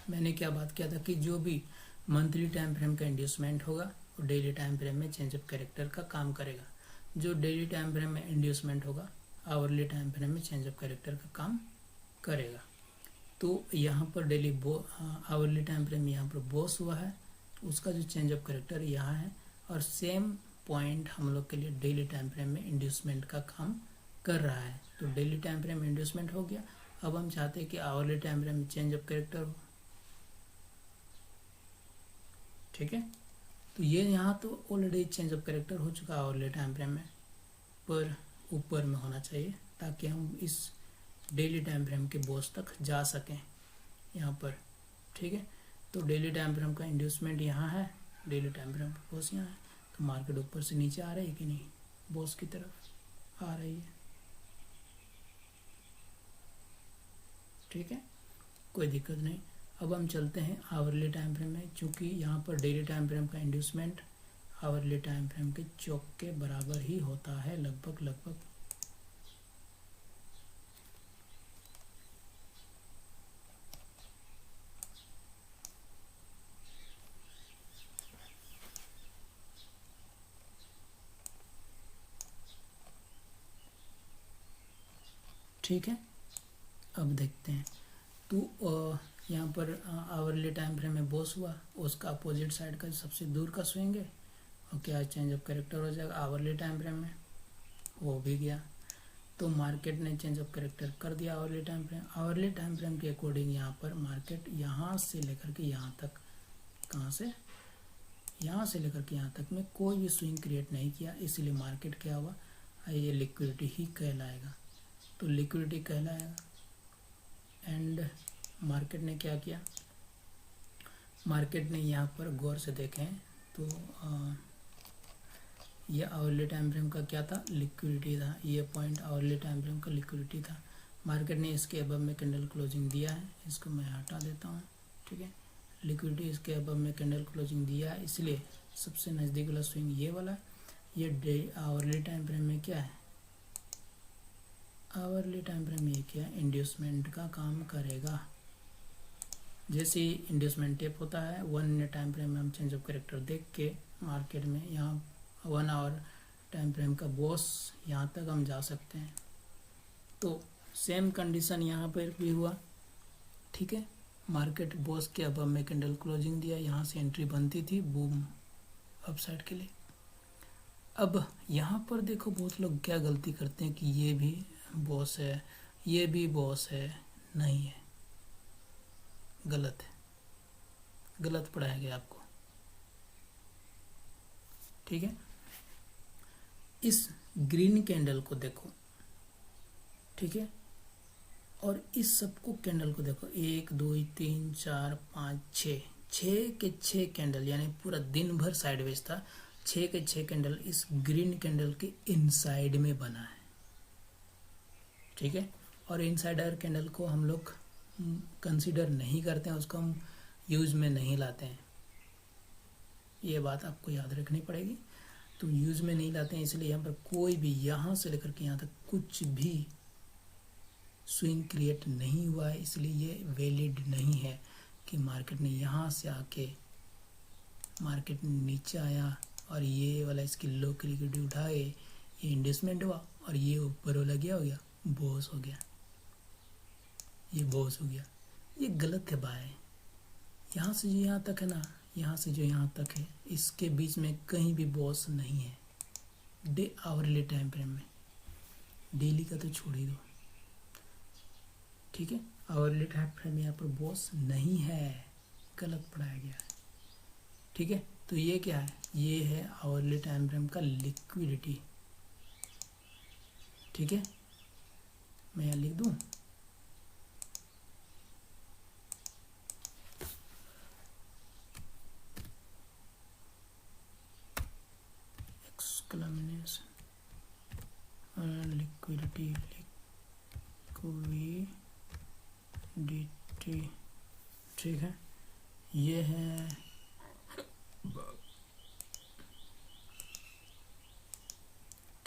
मैंने क्या बात किया था कि जो भी मंथली टाइम फ्रेम का इंड्यूसमेंट होगा वो डेली टाइम फ्रेम में चेंज ऑफ कैरेक्टर का काम करेगा। जो डेली टाइम फ्रेम में इंड्यूसमेंट होगा आवरली टाइम फ्रेम में चेंज ऑफ कैरेक्टर का काम करेगा। तो यहाँ पर डेली आवरली टाइम फ्रेम यहाँ पर बॉस हुआ है, उसका जो चेंज ऑफ कैरेक्टर यहाँ है, और सेम पॉइंट हम लोग के लिए डेली टाइम फ्रेम में इंड्यूसमेंट का काम कर रहा है। तो डेली टाइम फ्रेम में इंड्यूसमेंट हो गया। अब हम चाहते हैं कि आवरली टाइम फ्रेम में चेंज ऑफ कैरेक्टर हो, ठीक है। तो ये यहाँ तो ऑलरेडी चेंज ऑफ कैरेक्टर हो चुका आवरली टाइम फ्रेम में, पर ऊपर में होना चाहिए ताकि हम इस डेली टाइम फ्रेम के बॉस तक जा सकें यहाँ पर, ठीक है। तो डेली टाइम फ्रेम का इंड्यूसमेंट यहाँ है, डेली टाइम फ्रेम का बॉस यहाँ है। तो मार्केट ऊपर से नीचे आ रही है कि नहीं, बॉस की तरफ आ रही है, ठीक है, कोई दिक्कत नहीं। अब हम चलते हैं आवरली टाइम फ्रेम में, चूँकि यहाँ पर डेली टाइम फ्रेम का इंड्यूसमेंट आवरली टाइम फ्रेम के चौक के बराबर ही होता है, लगभग। ठीक है, अब देखते हैं। तो यहाँ पर आवरली टाइम फ्रेम में बॉस हुआ, उसका अपोजिट साइड का सबसे दूर का स्विंग है, और क्या चेंज ऑफ कैरेक्टर हो जाएगा आवरली टाइम फ्रेम में, हो भी गया। तो मार्केट ने चेंज ऑफ कैरेक्टर कर दिया आवरली टाइम फ्रेम के अकॉर्डिंग। यहाँ पर मार्केट यहाँ से लेकर के यहाँ तक, कहाँ से, यहाँ से लेकर के यहाँ तक में कोई भी स्विंग क्रिएट नहीं किया, इसलिए मार्केट क्या हुआ, ये लिक्विडिटी ही कहलाएगा। तो लिक्विडिटी कहलाएगा। एंड मार्केट ने क्या किया, मार्केट ने यहाँ पर गौर से देखें तो ये आवरली टाइम फ्रेम का क्या था, लिक्विडिटी था। ये पॉइंट आवरली टाइम फ्रेम का लिक्विडिटी था। मार्केट ने इसके अबव में कैंडल क्लोजिंग दिया है, इसको मैं हटा देता हूँ, ठीक है। लिक्विडिटी इसके अबव में कैंडल क्लोजिंग दिया है, इसलिए सबसे नज़दीक वाला स्विंग ये वाला। ये आवरली टाइम फ्रेम में क्या है, आवरली टाइम फ्रेम में क्या है, इंड्यूसमेंट का काम करेगा। जैसे ही इंड्यूसमेंट टेप होता है 1 मिनट टाइम फ्रेम में हम चेंज ऑफ कैरेक्टर देख के मार्केट में यहाँ 1 आवर टाइम फ्रेम का बॉस यहाँ तक हम जा सकते हैं। तो सेम कंडीशन यहाँ पर भी हुआ, ठीक है। मार्केट बॉस के अबव में कैंडल क्लोजिंग दिया, यहाँ से एंट्री बनती थी बूम अपसाइड के लिए। अब यहाँ पर देखो बहुत लोग क्या गलती करते हैं कि ये भी बॉस है, ये भी बॉस है, नहीं है, गलत है, गलत पढ़ाया गया आपको, ठीक है। इस ग्रीन कैंडल को देखो, ठीक है, और इस सबको कैंडल को देखो, 1 2 3 4 5 6 के 6 कैंडल, यानी पूरा दिन भर साइडवेज था। 6 के 6 कैंडल इस ग्रीन कैंडल के इनसाइड में बना है, ठीक है। और इनसाइडर कैंडल को हम लोग कंसीडर नहीं करते हैं, उसको हम यूज में नहीं लाते हैं, ये बात आपको याद रखनी पड़ेगी। तो यूज में नहीं लाते हैं, इसलिए यहाँ पर कोई भी यहाँ से लेकर के यहाँ तक कुछ भी स्विंग क्रिएट नहीं हुआ है, इसलिए ये वैलिड नहीं है कि मार्केट ने यहाँ से आके मार्केट नीचे आया और ये वाला इसकी लो की लिक्विडिटी उठाए, ये इंड्यूसमेंट हुआ और ये ऊपर वाला क्या हो गया, बॉस हो गया, ये बॉस हो गया। ये गलत है भाई। यहाँ से जो यहाँ तक है ना, यहाँ से जो यहाँ तक है, इसके बीच में कहीं भी बॉस नहीं है डे आवरली टाइम फ्रेम में। डेली का तो छोड़ ही दो, ठीक है। आवरली टाइम फ्रेम में यहाँ पर बॉस नहीं है, गलत पढ़ाया गया है, ठीक है। तो ये क्या है, ये है आवरली टाइम फ्रेम का लिक्विडिटी, ठीक है। मैं यहाँ लिख दूँ, एक्सक्लेमेशन लिक्विडिटी, ठीक है। ये है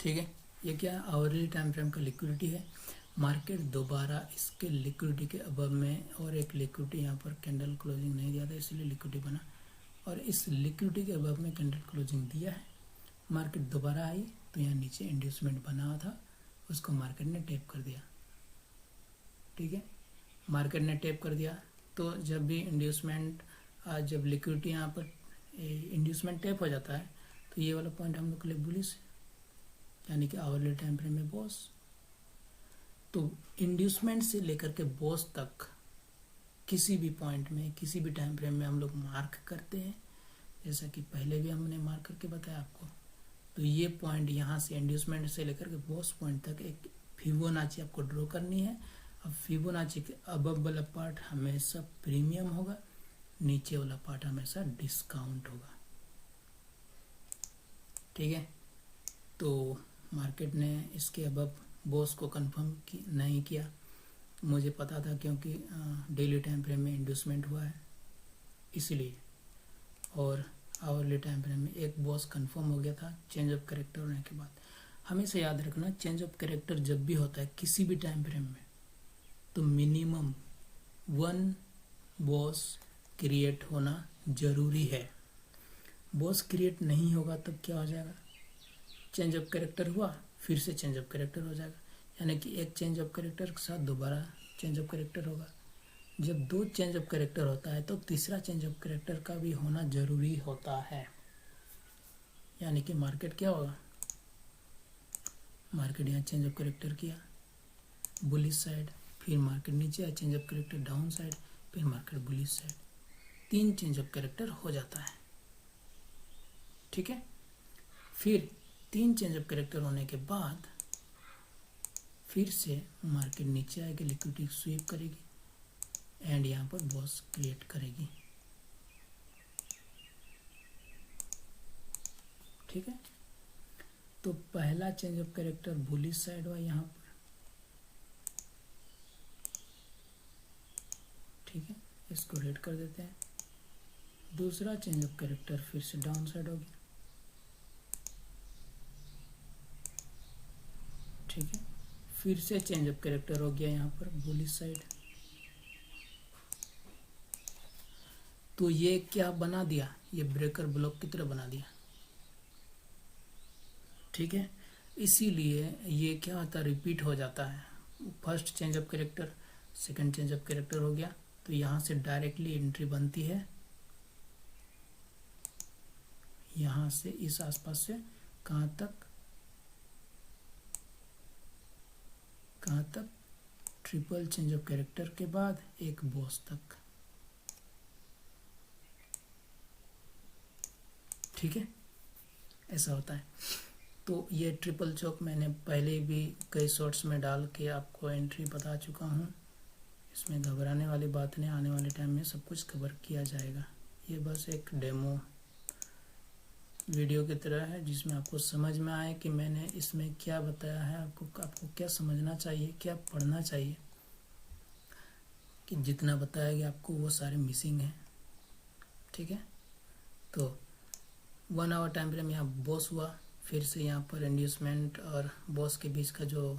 ठीक है, ये क्या आवरली टाइम फ्रेम का लिक्विडिटी है। मार्केट दोबारा इसके लिक्विडिटी के अबव में, और एक लिक्विडिटी यहाँ पर कैंडल क्लोजिंग नहीं दिया था इसलिए लिक्विडिटी बना, और इस लिक्विडिटी के अबव में कैंडल क्लोजिंग दिया है। मार्केट दोबारा आई तो यहाँ नीचे इंड्यूसमेंट बना था, उसको मार्केट ने टैप कर दिया, ठीक है। मार्केट ने टैप कर दिया तो जब भी इंड्यूसमेंट, जब लिक्विडिटी यहाँ पर इंड्यूसमेंट टैप हो जाता है तो ये वाला पॉइंट हम लोग के लिए बुलिश है, यानी कि आवरली टाइम फ्रेम में बॉस। तो इंड्यूसमेंट से लेकर के बॉस तक किसी भी पॉइंट में, किसी भी टाइम फ्रेम में हम लोग मार्क करते हैं, जैसा कि पहले भी हमने मार्क करके बताया आपको। तो ये पॉइंट यहाँ से इंड्यूसमेंट से लेकर के बॉस पॉइंट तक एक फिबोनाची आपको ड्रॉ करनी है। अब फिबोनाची के अबव वाला पार्ट हमेशा प्रीमियम होगा, नीचे वाला पार्ट हमेशा डिस्काउंट होगा, ठीक है। तो मार्केट ने इसके अबव बॉस को कंफर्म नहीं किया, मुझे पता था क्योंकि डेली टाइम फ्रेम में इंड्यूसमेंट हुआ है इसलिए, और आवरली टाइम फ्रेम में एक बॉस कंफर्म हो गया था चेंज ऑफ कैरेक्टर होने के बाद। हमेशा याद रखना, चेंज ऑफ कैरेक्टर जब भी होता है किसी भी टाइम फ्रेम में, तो मिनिमम 1 बॉस क्रिएट होना जरूरी है। बॉस क्रिएट नहीं होगा तब क्या हो जाएगा, चेंज ऑफ कैरेक्टर हुआ फिर से चेंज ऑफ कैरेक्टर हो जाएगा, यानी कि एक चेंज ऑफ कैरेक्टर के साथ दोबारा चेंज ऑफ कैरेक्टर होगा। जब 2 चेंज ऑफ कैरेक्टर होता है तो तीसरा चेंज ऑफ कैरेक्टर का भी होना जरूरी होता है, यानी कि मार्केट क्या होगा, मार्केट यहाँ चेंज ऑफ कैरेक्टर किया बुलिश साइड, फिर मार्केट नीचे आया change of character down side, फिर market bullish side, 3 change of character हो जाता है, ठीक है। फिर 3 चेंज ऑफ कैरेक्टर होने के बाद फिर से मार्केट नीचे आएगी, लिक्विडिटी स्वीप करेगी एंड यहाँ पर बॉस क्रिएट करेगी, ठीक है। तो पहला change of character bullish side हुआ यहाँ पर, ठीक है, इसको रेड कर देते हैं। दूसरा चेंज ऑफ कैरेक्टर फिर से डाउन साइड हो गया, ठीक है। फिर से चेंज ऑफ कैरेक्टर हो गया यहाँ पर बुलिश साइड। तो ये क्या बना दिया, ये ब्रेकर ब्लॉक की तरह बना दिया, ठीक है। इसीलिए ये क्या होता है, रिपीट हो जाता है। First change of character, second change of character हो गया तो यहाँ से डायरेक्टली एंट्री बनती है, यहाँ से इस आसपास से कहाँ तक ट्रिपल चेंज ऑफ कैरेक्टर के बाद एक बॉस तक, ठीक है, ऐसा होता है। तो ये ट्रिपल चौक मैंने पहले भी कई शॉर्ट्स में डाल के आपको एंट्री बता चुका हूँ, इसमें घबराने वाली बात नहीं, आने वाले टाइम में सब कुछ कवर किया जाएगा। ये बस एक डेमो वीडियो की तरह है जिसमें आपको समझ में आए कि मैंने इसमें क्या बताया है, आपको क्या समझना चाहिए, क्या पढ़ना चाहिए, कि जितना बताया गया आपको वो सारे मिसिंग हैं, ठीक है। तो 1 आवर टाइम फ्रेम यहाँ बॉस हुआ, फिर से यहाँ पर इंड्यूसमेंट और बॉस के बीच का जो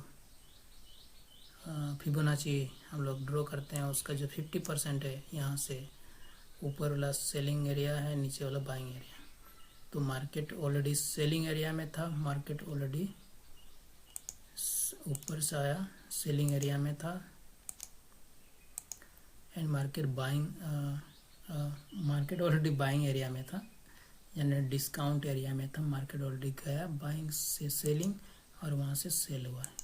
फिबोनाची हम लोग ड्रॉ करते हैं उसका जो 50% है, यहाँ से ऊपर वाला सेलिंग एरिया है, नीचे वाला बाइंग एरिया। तो मार्केट ऑलरेडी सेलिंग एरिया में था, मार्केट ऑलरेडी ऊपर से आया, सेलिंग एरिया में था, and market already buying area में था, यानी डिस्काउंट एरिया में था। मार्केट ऑलरेडी गया बाइंग से सेलिंग, और वहाँ से सेल हुआ है।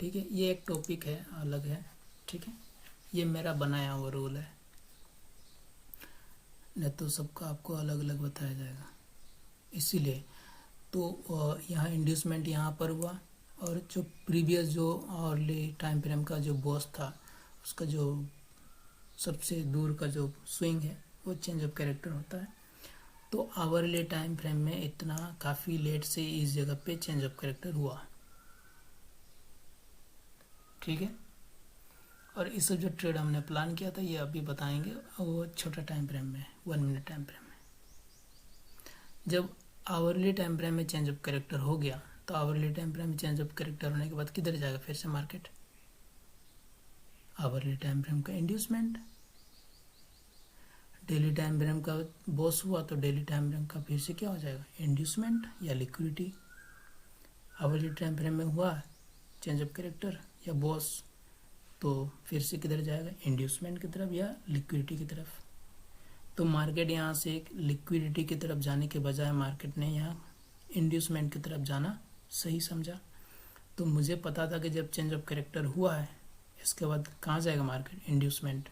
ठीक है, ये एक टॉपिक है, अलग है। ठीक है, ये मेरा बनाया हुआ रूल है, नहीं तो सबका आपको अलग अलग बताया जाएगा। इसीलिए तो यहाँ इंड्यूसमेंट यहाँ पर हुआ, और जो प्रीवियस जो अर्ली टाइम फ्रेम का जो बॉस था, उसका जो सबसे दूर का जो स्विंग है वो चेंज ऑफ कैरेक्टर होता है। तो आवरली टाइम फ्रेम में इतना काफ़ी लेट से इस जगह पे चेंज ऑफ कैरेक्टर हुआ। ठीक है, और इस सब जो ट्रेड हमने प्लान किया था ये अभी बताएंगे, वो छोटा टाइम फ्रेम में, 1 मिनट टाइम फ्रेम में। जब आवरली टाइम फ्रेम में चेंज ऑफ कैरेक्टर हो गया, तो आवरली टाइम फ्रेम में चेंज ऑफ कैरेक्टर होने के बाद किधर जाएगा फिर से मार्केट? आवरली टाइम फ्रेम का इंड्यूसमेंट। डेली टाइम फ्रेम का बॉस हुआ तो डेली टाइम फ्रेम का फिर से क्या हो जाएगा? इंड्यूसमेंट या लिक्विडिटी। आवरली टाइम फ्रेम में हुआ चेंज ऑफ कैरेक्टर या बॉस, तो फिर से किधर जाएगा? इंड्यूसमेंट की तरफ या लिक्विडिटी की तरफ। तो मार्केट यहाँ से एक लिक्विडिटी की तरफ जाने के बजाय मार्केट ने यहाँ इंड्यूसमेंट की तरफ जाना सही समझा। तो मुझे पता था कि जब चेंज ऑफ कैरेक्टर हुआ है, इसके बाद कहाँ जाएगा मार्केट? इंड्यूसमेंट।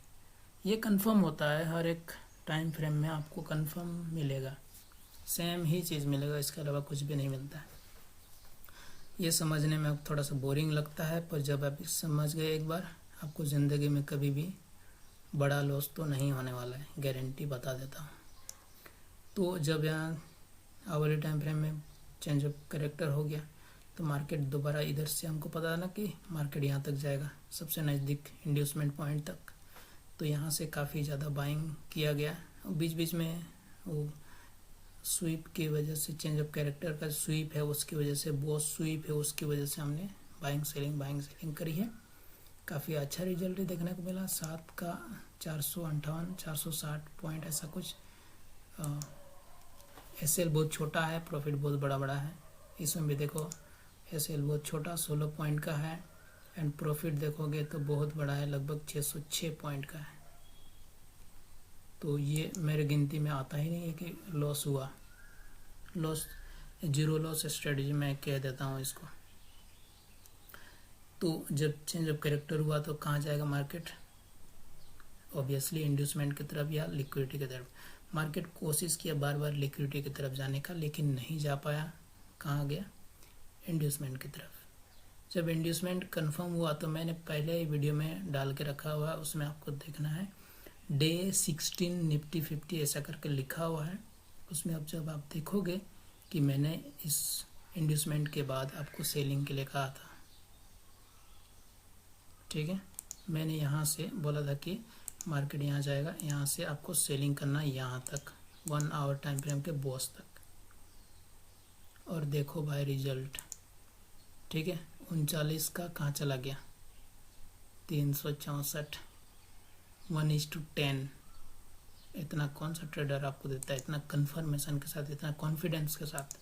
ये कंफर्म होता है, हर एक टाइम फ्रेम में आपको कंफर्म मिलेगा, सेम ही चीज़ मिलेगा, इसके अलावा कुछ भी नहीं मिलता है। ये समझने में थोड़ा सा बोरिंग लगता है, पर जब आप समझ गए एक बार, आपको ज़िंदगी में कभी भी बड़ा लॉस तो नहीं होने वाला है, गारंटी बता देता हूँ। तो जब यहाँ आवरली टाइम फ्रेम में चेंज ऑफ कैरेक्टर हो गया, तो मार्केट दोबारा इधर से, हमको पता ना कि मार्केट यहाँ तक जाएगा, सबसे नज़दीक इंड्यूसमेंट पॉइंट तक। तो यहाँ से काफ़ी ज़्यादा बाइंग किया गया, और बीच बीच में वो स्वीप की वजह से, चेंज ऑफ कैरेक्टर का स्वीप है उसकी वजह से, बॉस स्वीप है उसकी वजह से हमने बाइंग सेलिंग करी है। काफ़ी अच्छा रिजल्ट देखने को मिला, 7 का 458 460 पॉइंट ऐसा कुछ। एसएल बहुत छोटा है, प्रॉफिट बहुत बड़ा बड़ा है। इसमें भी देखो एसएल बहुत छोटा 16 पॉइंट का है, एंड प्रॉफिट देखोगे तो बहुत बड़ा है, लगभग 606 पॉइंट का है। तो ये मेरे गिनती में आता ही नहीं है कि लॉस हुआ। लॉस, जीरो लॉस स्ट्रेटजी मैं कह देता हूँ इसको। तो जब चेंज ऑफ कैरेक्टर हुआ तो कहाँ जाएगा मार्केट? ऑब्वियसली इंड्यूसमेंट की तरफ या लिक्विडिटी की तरफ। मार्केट कोशिश किया बार बार लिक्विडिटी की तरफ जाने का, लेकिन नहीं जा पाया। कहाँ गया? इंड्यूसमेंट की तरफ। जब इंड्यूसमेंट कंफर्म हुआ तो मैंने पहले ही वीडियो में डाल के रखा हुआ है, उसमें आपको देखना है, डे 16 निफ्टी 50 ऐसा करके लिखा हुआ है। उसमें अब जब आप देखोगे कि मैंने इस इंड्यूसमेंट के बाद आपको सेलिंग के लिए कहा था। ठीक है, मैंने यहाँ से बोला था कि मार्केट यहाँ जाएगा, यहाँ से आपको सेलिंग करना यहाँ तक, 1 आवर टाइम फ्रेम के बॉस तक। और देखो भाई रिजल्ट। ठीक है, 39 का कहाँ चला गया? 364, 1:10। इतना कौन सा ट्रेडर आपको देता है, इतना कंफर्मेशन के साथ, इतना कॉन्फिडेंस के साथ?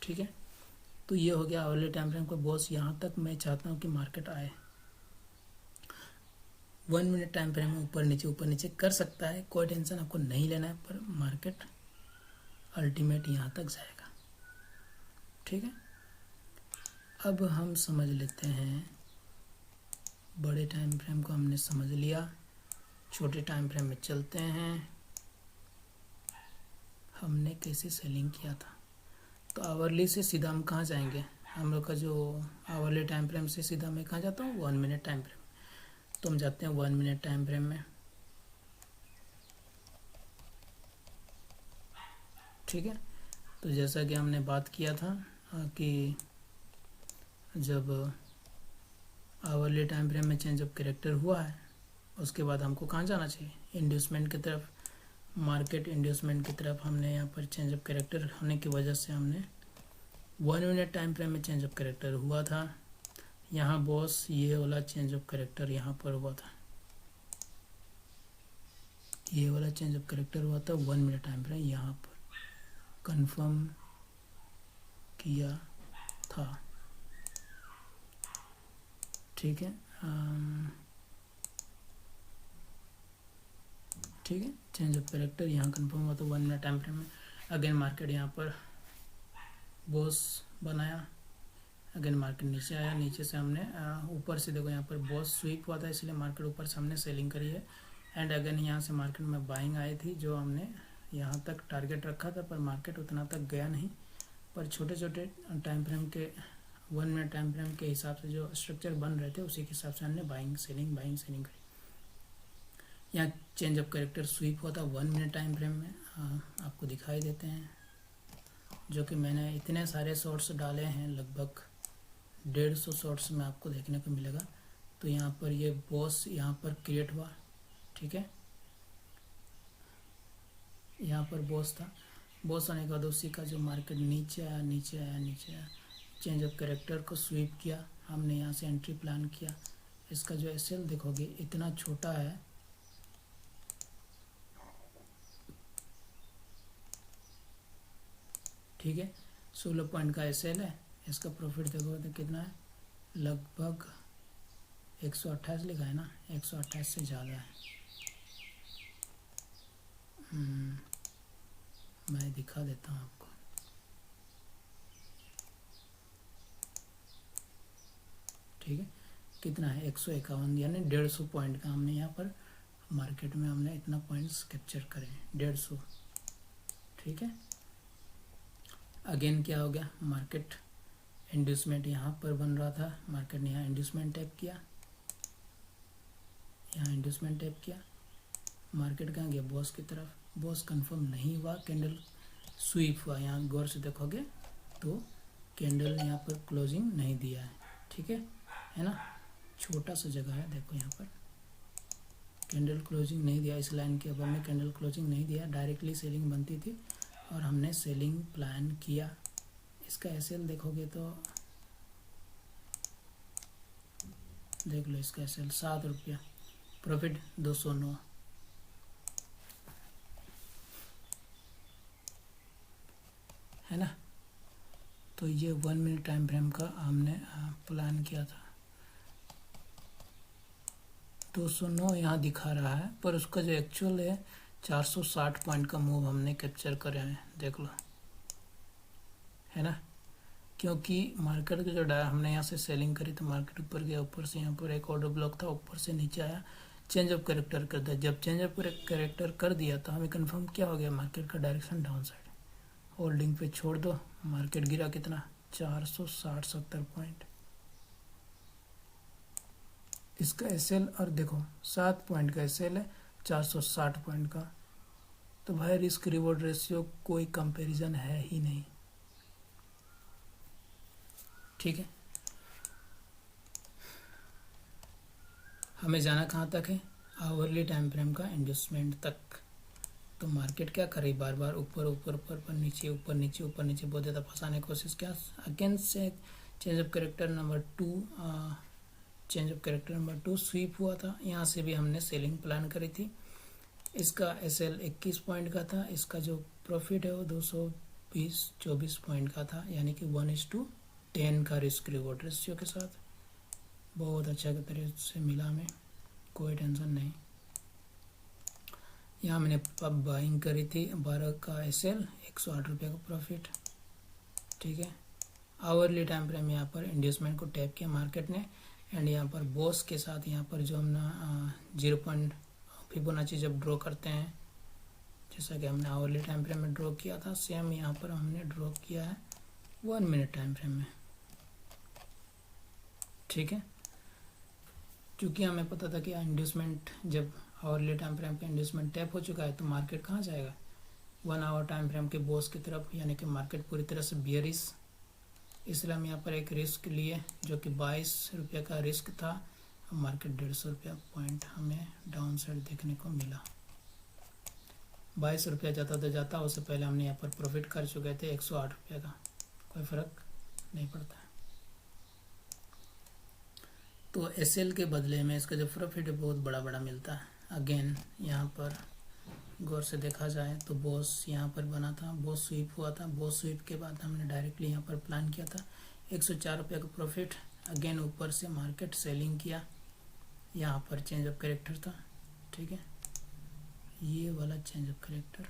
ठीक है, तो ये हो गया आवरली टाइम फ्रेम का बॉस। यहाँ तक मैं चाहता हूँ कि मार्केट आए। 1 मिनट टाइम फ्रेम में ऊपर नीचे कर सकता है, कोई टेंशन आपको नहीं लेना है, पर मार्केट अल्टीमेट यहाँ तक जाएगा। ठीक है, अब हम समझ लेते हैं, बड़े टाइम फ्रेम को हमने समझ लिया, छोटे टाइम फ्रेम में चलते हैं। हमने कैसे सेलिंग किया था? तो आवरली से सीधा हम कहाँ जाएंगे? हम लोग का जो आवरली टाइम फ्रेम से सीधा मैं कहाँ जाता हूँ? 1 मिनट टाइम फ्रेम। तो हम जाते हैं 1 मिनट टाइम फ्रेम में। ठीक है, तो जैसा कि हमने बात किया था कि जब आवरली टाइम फ्रेम में चेंज ऑफ कैरेक्टर हुआ है, उसके बाद हमको कहाँ जाना चाहिए? इंड्यूसमेंट की तरफ। मार्केट इंड्यूसमेंट की तरफ, हमने यहाँ पर चेंज ऑफ कैरेक्टर होने की वजह से हमने 1 मिनट टाइम फ्रेम में चेंज ऑफ कैरेक्टर हुआ था। यहाँ बॉस ये वाला चेंज ऑफ कैरेक्टर यहाँ पर हुआ था, ये वाला चेंज ऑफ कैरेक्टर हुआ था 1 मिनट टाइम फ्रेम यहाँ पर। कंफर्म किया था। ठीक है, ठीक है, चेंज ऑफ कैरेक्टर यहाँ कंफर्म हुआ तो 1 मिनट टाइम फ्रेम में। अगेन मार्केट यहाँ पर बॉस बनाया, अगेन मार्केट नीचे आया, नीचे से हमने ऊपर से देखो यहाँ पर बॉस स्वीप हुआ था इसलिए मार्केट ऊपर से हमने सेलिंग करी है। एंड अगेन यहाँ से मार्केट में बाइंग आई थी जो हमने यहाँ तक टारगेट रखा था, पर मार्केट उतना तक गया नहीं। पर छोटे छोटे टाइम फ्रेम के 1 मिनट टाइम फ्रेम के हिसाब से जो स्ट्रक्चर बन रहे थे उसी के हिसाब से हमने बाइंग सेलिंग करी। यहाँ चेंज ऑफ कैरेक्टर स्वीप हुआ था 1 मिनट टाइम फ्रेम में, आपको दिखाई देते हैं, जो कि मैंने इतने सारे शॉर्ट्स डाले हैं, लगभग 150 शॉर्ट्स में आपको देखने को मिलेगा। तो यहाँ पर ये बॉस यहाँ पर क्रिएट हुआ, ठीक है, यहाँ पर बॉस था, बॉस आने के बाद उसी का जो मार्केट नीचे आया, चेंज ऑफ कैरेक्टर को स्वीप किया, हमने यहाँ से एंट्री प्लान किया। इसका जो एसएल देखोगे इतना छोटा है, ठीक है, 16 पॉइंट का एसएल है। इसका प्रॉफिट देखोगे तो कितना है, लगभग 128 लिखा है ना, 128 से ज़्यादा है। मैं दिखा देता हूँ आपको, ठीक है, कितना है 151, यानी 150 पॉइंट का हमने यहाँ पर मार्केट में हमने इतना पॉइंट्स कैप्चर करे, 150, ठीक है। अगेन क्या हो गया, मार्केट इंड्यूसमेंट यहाँ पर बन रहा था, मार्केट ने यहाँ इंड्यूसमेंट टैप किया, मार्केट कहाँ गया, बॉस की तरफ, बॉस कंफर्म नहीं हुआ, कैंडल स्वीप हुआ, यहाँ गौर से देखोगे तो कैंडल ने यहाँ पर क्लोजिंग नहीं दिया है, ठीक है ना, छोटा सा जगह है, देखो यहाँ पर कैंडल क्लोजिंग नहीं दिया, इस लाइन के ऊपर में कैंडल क्लोजिंग नहीं दिया, डायरेक्टली सेलिंग बनती थी और हमने सेलिंग प्लान किया। इसका एसएल देखोगे तो देख लो, इसका एसएल 7 रुपया, प्रॉफिट 209, है ना। तो ये 1 मिनट टाइम फ्रेम का हमने प्लान किया था। 209 यहाँ दिखा रहा है, पर उसका जो एक्चुअल है 460 पॉइंट का मूव हमने कैप्चर करे हैं, देख लो, है ना। क्योंकि मार्केट के जो हमने यहाँ से सेलिंग करी तो मार्केट ऊपर गया, ऊपर से यहाँ पर एक ऑर्डर ब्लॉक था, ऊपर से नीचे आया, चेंज ऑफ कैरेक्टर कर दिया। जब चेंज ऑफ कैरेक्टर कर दिया तो हमें कंफर्म क्या हो गया, मार्केट का डायरेक्शन डाउन साइड, होल्डिंग पे छोड़ दो, मार्केट गिरा कितना, 460-70 पॉइंट। इसका एसएल और देखो 7 पॉइंट का एसएल है, 460 पॉइंट का, तो भाई रिस्क रिवॉर्ड रेशियो कोई कंपैरिजन है ही नहीं, ठीक है। हमें जाना कहाँ तक है, आवरली टाइम फ्रेम का इंड्यूसमेंट तक। तो मार्केट क्या करे, बार बार ऊपर ऊपर ऊपर नीचे, ऊपर नीचे ऊपर नीचे बहुत ज़्यादा फंसाने की कोशिश किया। अगेन से change of character number 2 sweep हुआ था, यहाँ से भी हमने सेलिंग प्लान करी थी। इसका एसएल 21 पॉइंट का था, इसका जो प्रॉफिट है वो 224 पॉइंट का था, यानी कि 1:10 का रिस्क रिवॉर्ड रेशियो के साथ बहुत अच्छा तरीके से मिला हमें, कोई टेंशन नहीं। यहाँ मैंने पब बाइंग करी थी, 12 का एसएल, 108 रुपये का प्रॉफिट, ठीक है। आवरली टाइम फ्रेम यहाँ पर इंड्यूसमेंट को टैप किया मार्केट ने, एंड यहाँ पर बॉस के साथ यहाँ पर जो हम 0 पॉइंट फिबोनाची जब ड्रॉ करते हैं, जैसा कि हमने आवरली टाइम फ्रेम में ड्रॉ किया था, सेम यहाँ पर हमने ड्रॉ किया है 1 मिनट टाइम फ्रेम में, ठीक है। क्योंकि हमें पता था कि इंड्यूसमेंट जब आवरली टाइम फ्रेम पे इंड्यूसमेंट टैप हो चुका है तो मार्केट कहाँ जाएगा, 1 आवर टाइम फ्रेम के बॉस की तरफ, यानी कि मार्केट पूरी तरह से बियरिश। इसलिए हम यहाँ पर एक रिस्क लिए जो कि 22 रुपये का रिस्क था, मार्केट 150 रुपया पॉइंट हमें डाउन साइड देखने को मिला। 22 रुपया जाता तो जाता, उससे पहले हमने यहाँ पर प्रॉफिट कर चुके थे 108 रुपये का, कोई फ़र्क नहीं पड़ता। तो एसएल के बदले में इसका जो प्रॉफिट है बहुत बड़ा बड़ा मिलता है। अगेन यहाँ पर गौर से देखा जाए तो बॉस यहाँ पर बना था, बॉस स्वीप हुआ था, बॉस स्वीप के बाद हमने डायरेक्टली यहाँ पर प्लान किया था 104 रुपये का प्रॉफिट। अगेन ऊपर से मार्केट सेलिंग किया, यहाँ पर चेंज ऑफ कैरेक्टर था, ठीक है, ये वाला चेंज ऑफ कैरेक्टर,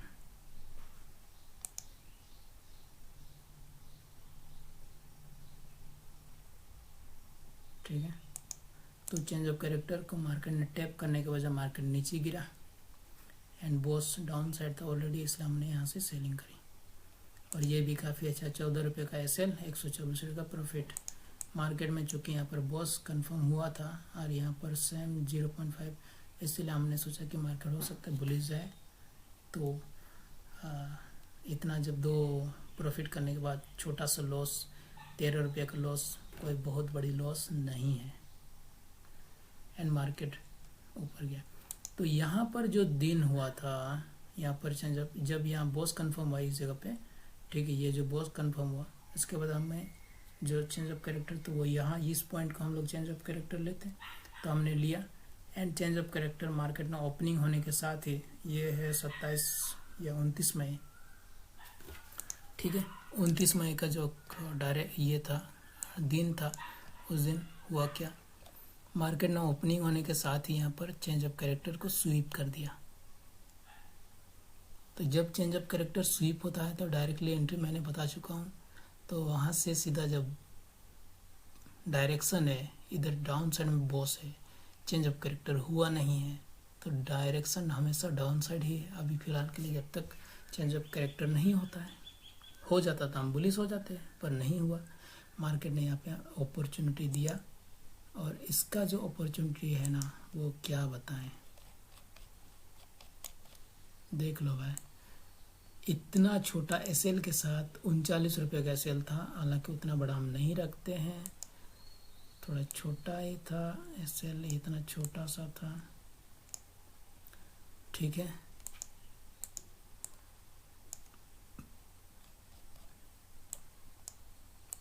ठीक है। तो चेंज ऑफ कैरेक्टर को मार्केट ने टैप करने के वजह मार्केट नीचे गिरा एंड बॉस डाउन साइड था ऑलरेडी, इसलिए हमने यहाँ से सेलिंग करी। और ये भी काफ़ी अच्छा 14 रुपये का एसएल, 124 रुपये का प्रॉफिट मार्केट में, चूँकि यहाँ पर बॉस कंफर्म हुआ था और यहाँ पर सेम 0.5, इसलिए हमने सोचा कि मार्केट हो सकता है बुलिश जाए। तो इतना जब दो प्रॉफिट करने के बाद छोटा सा लॉस, 13 रुपये का लॉस कोई बहुत बड़ी लॉस नहीं है एंड मार्केट ऊपर गया। तो यहाँ पर जो दिन हुआ था, यहाँ पर चेंज ऑफ, जब यहाँ बॉस कंफर्म हुआ इस जगह पे, ठीक है, ये जो बॉस कंफर्म हुआ इसके बाद हमें जो चेंज ऑफ कैरेक्टर तो वो यहाँ इस पॉइंट को हम लोग चेंज ऑफ कैरेक्टर लेते हैं, तो हमने लिया and change of character market में ओपनिंग होने के साथ ही, ये है 27 या 29 मई, ठीक है, 29 मई का जो डायरेक्ट ये था दिन था, उस दिन हुआ क्या, मार्केट ने ओपनिंग होने के साथ ही यहाँ पर चेंज ऑफ कैरेक्टर को स्वीप कर दिया। तो जब चेंज ऑफ कैरेक्टर स्वीप होता है तो डायरेक्टली एंट्री मैंने बता चुका हूँ, तो वहाँ से सीधा जब डायरेक्शन है इधर डाउन साइड में बॉस है, चेंज ऑफ कैरेक्टर हुआ नहीं है, तो डायरेक्शन हमेशा डाउन साइड ही है। अभी फ़िलहाल के लिए जब तक चेंज ऑफ कैरेक्टर नहीं होता है, हो जाता तो हम बुलिश हो जाते हैं, पर नहीं हुआ। मार्केट ने यहाँ पे अपॉर्चुनिटी दिया और इसका जो अपॉर्चुनिटी है ना वो क्या बताएं, देख लो भाई, इतना छोटा एसएल के साथ 39 रुपये का एसएल था, हालांकि उतना बड़ा हम नहीं रखते हैं, थोड़ा छोटा ही था एसएल, इतना छोटा सा था, ठीक है।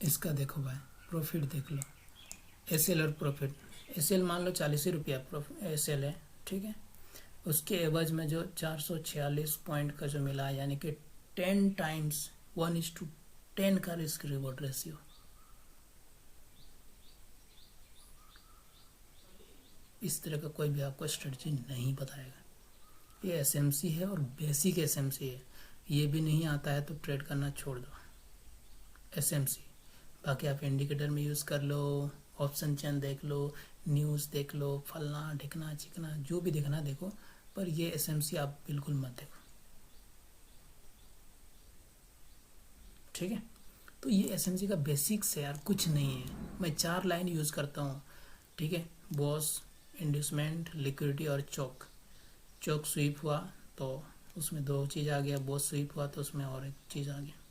इसका देखो भाई प्रॉफिट देख लो, एसएल और प्रॉफिट, एसएल मान लो 40 रुपया एसएल है, ठीक है, उसके एवज में जो 446 पॉइंट का जो मिला, यानी कि 10 टाइम्स 1:10 का रिस्क रिवॉर्ड रेशियो। इस तरह का कोई भी आपको स्ट्रेटजी नहीं बताएगा। ये एसएमसी है और बेसिक एसएमसी है, ये भी नहीं आता है तो ट्रेड करना छोड़ दो, एसएमसी। बाकी आप इंडिकेटर में यूज़ कर लो, ऑप्शन चेन देख लो, न्यूज़ देख लो, फलना ढिकना चिकना जो भी देखना देखो, पर ये एसएमसी आप बिल्कुल मत देखो, ठीक है। तो ये एसएमसी का बेसिक्स है यार, कुछ नहीं है। मैं 4 लाइन यूज़ करता हूँ, ठीक है, बॉस, इंड्यूसमेंट, लिक्विडिटी और चौक। चौक स्वीप हुआ तो उसमें 2 चीज़ आ गया, बॉस स्वीप हुआ तो उसमें और एक चीज़ आ गया।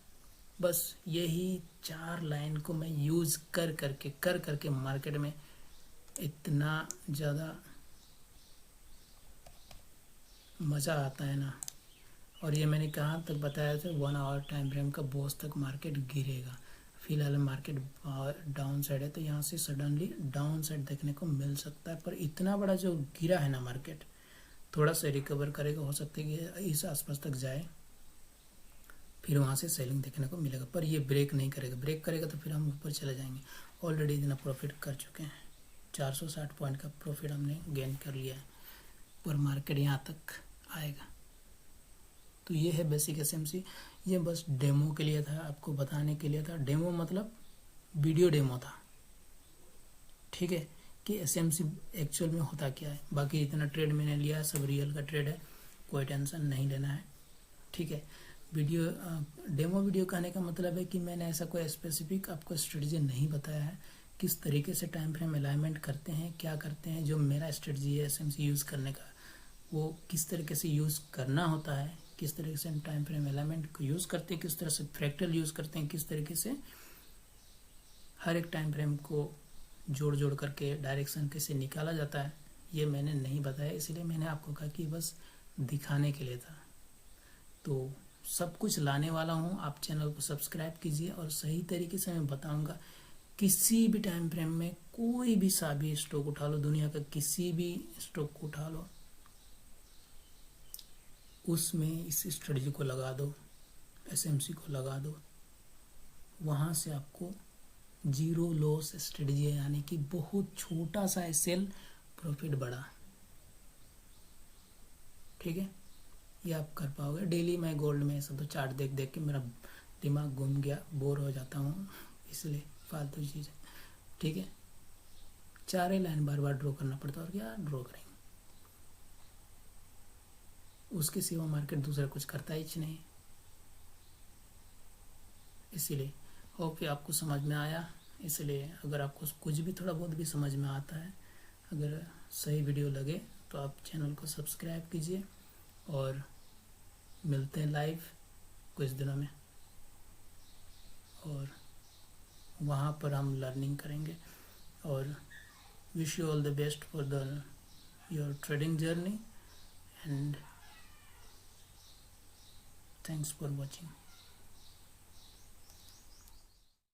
बस यही 4 लाइन को मैं यूज़ कर करके मार्केट में इतना ज़्यादा मज़ा आता है ना। और ये मैंने कहाँ तक बताया था, 1 आवर टाइम फ्रेम का बॉस तक मार्केट गिरेगा। फिलहाल मार्केट डाउन साइड है, तो यहाँ से सडनली डाउन साइड देखने को मिल सकता है, पर इतना बड़ा जो गिरा है ना मार्केट, थोड़ा सा रिकवर करेगा, हो सकता है कि इस आसपास तक जाए, फिर वहाँ से सेलिंग देखने को मिलेगा, पर ये ब्रेक नहीं करेगा। ब्रेक करेगा तो फिर हम ऊपर चले जाएंगे। ऑलरेडी इतना प्रॉफिट कर चुके हैं, 460 पॉइंट का प्रॉफिट हमने गेन कर लिया है, पर मार्केट यहाँ तक आएगा। तो ये है बेसिक एसएमसी। ये बस डेमो के लिए था, आपको बताने के लिए था। डेमो मतलब वीडियो डेमो था, ठीक है, कि एसएमसी एक्चुअल में होता क्या है। बाकी इतना ट्रेड मैंने लिया है, सब रियल का ट्रेड है, कोई टेंशन नहीं लेना है, ठीक है। वीडियो डेमो वीडियो कहने का मतलब है कि मैंने ऐसा कोई स्पेसिफिक आपको स्ट्रेटजी नहीं बताया है, किस तरीके से टाइम फ्रेम अलाइनमेंट करते हैं, क्या करते हैं। जो मेरा स्ट्रेटजी है एसएमसी यूज़ करने का, वो किस तरीके से यूज़ करना होता है, किस तरीके से हम टाइम फ्रेम एलिमेंट को यूज़ करते हैं, किस तरह से फ्रैक्टल यूज़ करते हैं, किस तरीके से हर एक टाइम फ्रेम को जोड़ जोड़ करके डायरेक्शन कैसे निकाला जाता है, ये मैंने नहीं बताया। इसलिए मैंने आपको कहा कि बस दिखाने के लिए था। तो सब कुछ लाने वाला हूँ, आप चैनल को सब्सक्राइब कीजिए और सही तरीके से मैं बताऊँगा। किसी भी टाइम फ्रेम में कोई भी सा भी स्टॉक उठा लो, दुनिया का किसी भी स्टॉक को उठा लो, उसमें इस स्ट्रेटजी को लगा दो, SMC को लगा दो, वहाँ से आपको जीरो लॉस स्ट्रेटजी है, यानी कि बहुत छोटा सा सेल प्रॉफिट बढ़ा। ठीक है, ये आप कर पाओगे। डेली मैं गोल्ड में ऐसा तो चार्ट देख देख के मेरा दिमाग घूम गया, बोर हो जाता हूँ, इसलिए फालतू चीज़। ठीक है, 4 लाइन बार बार ड्रॉ करना पड़ता है, और क्या ड्रॉ करेंगे, उसके सिवा मार्केट दूसरा कुछ करता ही नहीं। इसीलिए होप कि आपको समझ में आया। इसलिए अगर आपको कुछ भी थोड़ा बहुत भी समझ में आता है, अगर सही वीडियो लगे तो आप चैनल को सब्सक्राइब कीजिए, और मिलते हैं लाइव कुछ दिनों में, और वहाँ पर हम लर्निंग करेंगे। और wish you all the best for the your trading journey, and thanks for watching.